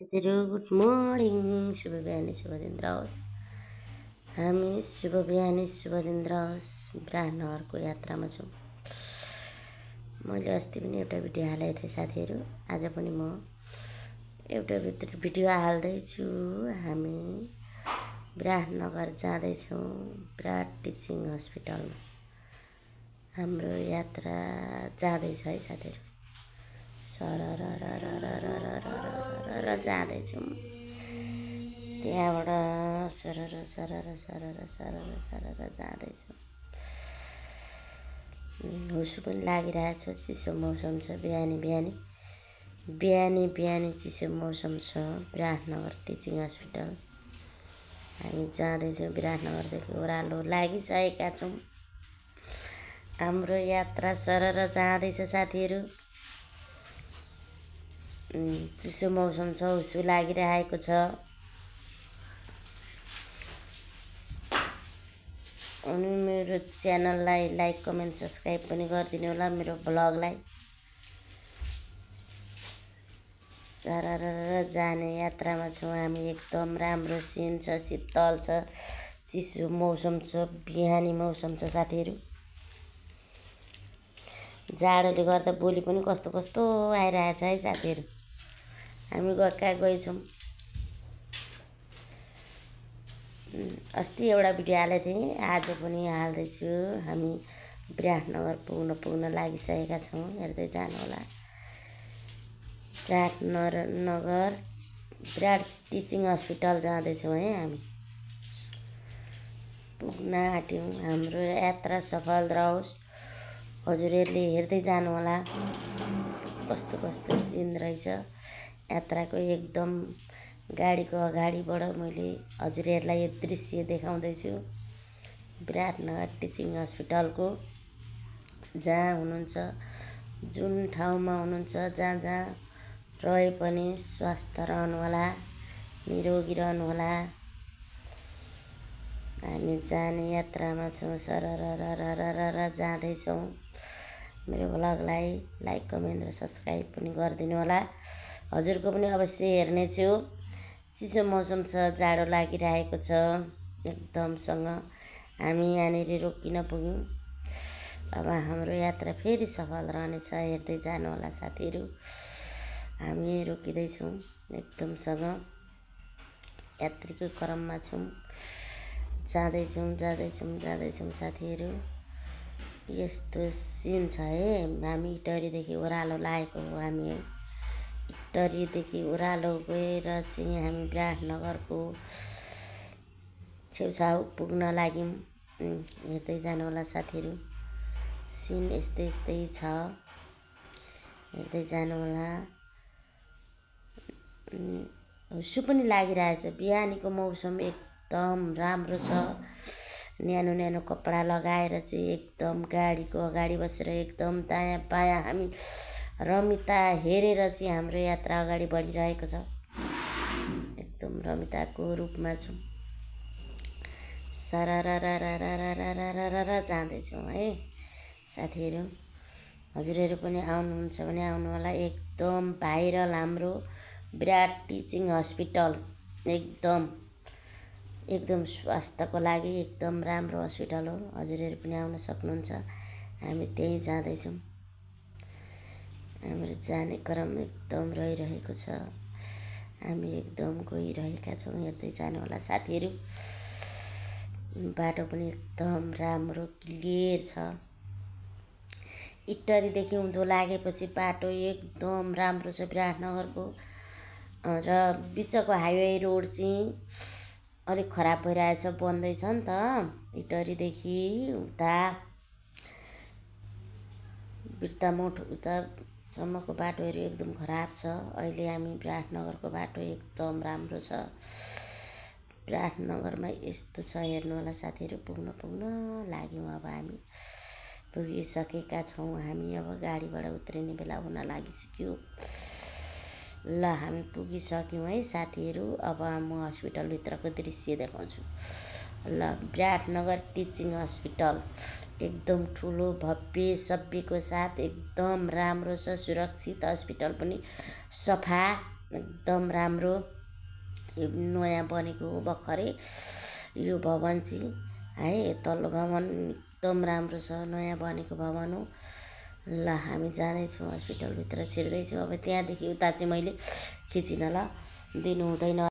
साथीहरू good morning. शुभ बिहानी शुभ दिन रहोस्। हामी शुभ बिहानी शुभ दिन रहोस् ब्राह्मणहरूको यात्रामा छौँ। मैले अस्ति पनि एउटा भिडियो हालेको थिएँ साथीहरू, आज पनि म एउटा भिडियो हाल्दैछु। हामी विराटनगर जाँदैछौँ, विराट टिचिङ हस्पिटलमा हाम्रो यात्रा जाँदैछ है साथीहरू। सरर जाँदैछौँ, त्यहाँबाट सरर सरर सरर सरर सरर जाँदैछौँ। हुसु पनि लागिरहेछ, चिसो मौसम छ। बिहानी चिसो मौसम छ। विराटनगर टिचिङ हस्पिटल हामी जाँदैछौँ। विराटनगरदेखि ओह्रालो लागिसकेका छौँ। हाम्रो यात्रा सरर जाँदैछ साथीहरू। चिसो मौसम छ, हुसु लागिरहेको छ। अनि मेरो च्यानललाई लाइक कमेन्ट सब्सक्राइब पनि गरिदिनु होला। मेरो ब्लगलाई सरर जाने यात्रामा छौँ हामी। एकदम राम्रो सिन छ, शीतल छ, चिसो मौसम छ, बिहानी मौसम छ साथीहरू। जाडोले गर्दा बोली पनि कस्तो कस्तो आइरहेछ है साथीहरू। हामी कहाँ गएछौँ, अस्ति एउटा भिडियो हालेको थिएँ, आज पनि हाल्दैछु। हामी विराटनगर पुग्न लागिसकेका छौँ, हेर्दै जानुहोला। विराटनगर विराट टिचिङ हस्पिटल जाँदैछौँ है हामी। पुग्न आँट्यौँ। हाम्रो यात्रा सफल रहोस्। हजुरहरूले हेर्दै जानुहोला कस्तो कस्तो सिन रहेछ यात्राको। एकदम गाडीको अगाडिबाट मैले हजुरहरूलाई यो दृश्य देखाउँदैछु विराटनगर टिचिङ हस्पिटलको। जहाँ हुनुहुन्छ, जुन ठाउँमा हुनुहुन्छ, जहाँ जहाँ रहे पनि स्वस्थ रहनुहोला, निरोगी रहनुहोला। हामी जाने यात्रामा छौँ, सरर जाँदैछौँ। मेरो ब्लगलाई लाइक कमेन्ट र सब्सक्राइब पनि गरिदिनु होला। हजुरको पनि अवश्य हेर्नेछु। चिसो मौसम छ, जाडो लागिरहेको छ एकदमसँग। हामी यहाँनिर रोकिन पुग्यौँ। अब हाम्रो यात्रा फेरि सफल रहनेछ, हेर्दै जानुहोला साथीहरू। हामी रोकिँदैछौँ एकदमसँग, यात्रीको क्रममा छौँ। जाँदैछौँ साथीहरू। यस्तो सिन छ है। हामी इटरीदेखि ओह्रालो लागेको हो। हामी इटरीदेखि ओह्रालो गएर चाहिँ हामी विराटनगरको छेउछाउ पुग्न लाग्यौँ। हेर्दै जानुहोला साथीहरू। सिन यस्तै छ, हेर्दै जानुहोला। हुसु पनि लागिरहेछ। बिहानीको मौसम एकदम राम्रो छ। न्यानो कपडा लगाएर चाहिँ एकदम गाडीको अगाडि बसेर एकदम दायाँ बायाँ हामी रमिता हेरेर चाहिँ हाम्रो यात्रा अगाडि बढिरहेको छ। एकदम रमिताको रूपमा छौँ। सरर जाँदैछौँ है साथीहरू। हजुरहरू पनि आउनुहुन्छ भने आउनु होला। एकदम भाइरल हाम्रो विराट टिचिङ हस्पिटल। एकदम स्वास्थ्यको लागि एकदम राम्रो हस्पिटल हो। हजुरहरू पनि आउन सक्नुहुन्छ। हामी त्यहीँ जाँदैछौँ। हाम्रो जाने क्रम एकदम रहिरहेको छ। हामी एकदम गइरहेका छौँ, हेर्दै जानुहोला साथीहरू। बाटो पनि एकदम राम्रो क्लियर छ। इटरीदेखि उँधो लागेपछि बाटो एकदम राम्रो छ विराटनगरको। र बिचको हाइवे रोड चाहिँ अलिक खराब भइरहेछ, बन्दैछ नि त। इटरीदेखि उता बिर्तामोड उतासम्मको बाटोहरू एकदम खराब छ। अहिले हामी विराटनगरको बाटो एकदम राम्रो छ। विराटनगरमा यस्तो छ, हेर्नु होला साथीहरू। पुग्न लाग्यौँ। अब हामी पुगिसकेका छौँ। हामी अब गाडीबाट उत्रिने बेला हुन लागिसक्यो। ल हामी पुगिसक्यौँ है साथीहरू। अब म हस्पिटलभित्रको दृश्य देखाउँछु। ल विराटनगर टिचिङ हस्पिटल एकदम ठुलो भव्य सभ्यको साथ एकदम राम्रो छ। सुरक्षित हस्पिटल पनि सफा एकदम राम्रो यो नयाँ बनेको हो भर्खरै यो भवन चाहिँ है। तल्लो भवन एकदम राम्रो छ, नयाँ बनेको भवन हो। ल हामी जाँदैछौँ हस्पिटलभित्र छिर्दैछौँ। अब त्यहाँदेखि उता चाहिँ मैले खिचिनँ ल, दिनु हुँदैन।